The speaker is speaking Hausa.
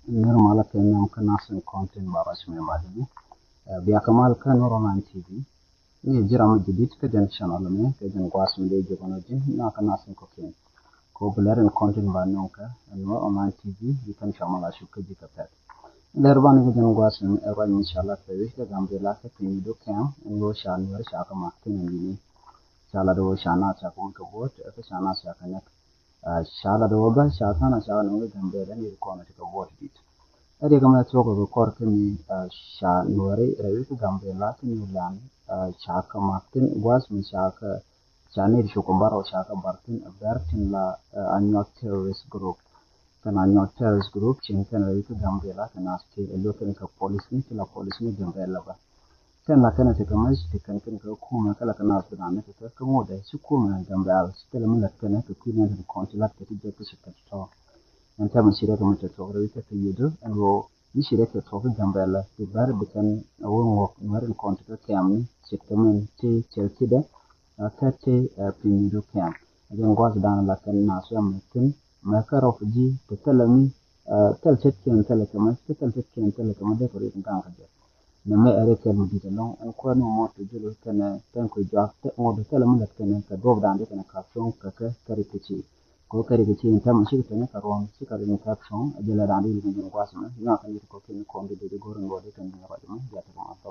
Normal Kenyam Kanasan content Baras Membadi. Biakamal Kanoran TV. Ni jiram jidit ke jan channel me ke jan gwas mde jogonoji na kanasan kokin. Ko blaren content banonka no online TV yikan shamala shukka jikapet. Lerban ke jan gwas me ewa inshallah pewe ke gambela ke pinido kem ngo shan wer shaka makin ni. Shala do shana cha kon ko bot ke shana cha kanek. Shala do ba shaka na shala no gambela ni ko na ko bot dit. Ade kama tsoko ko korke ni sha nore rewe ke gambela ke ni lan shaka makin gwas mi shaka chane shokombaro shaka Bertin la annual terrorist group kan annual terrorist group chin kan rewe ke gambela kan aske loken ka police ni gambela ba kan la kana te kamar shi kan ka kuma kala kana su da ne ka kamo da shi kuma gambela shi kala mun la kana ka kuna da consulat ta je ka shi ka to an ta mun shirya kamar ta to rewe ka yudo an ro ni shirya ka to gambela to bar bikan awon wo marin consulat ka amni shi kaman te chelkida kate pinido kam ajen gwas dan la kan na so mutin makaro fuji to talami talcetken talakama da kore kan ka nemme are ke mu ditalon an ko no mo to jelo kana tan ko ja ta mo do tala mun da kana ka do da ande kana ka son ka kare kici in tam shi ta ne ka ron shi ka ne ka son ajela da ande ni ko asma na kan ko ke ni ko de goron go de kan ni ba ya ta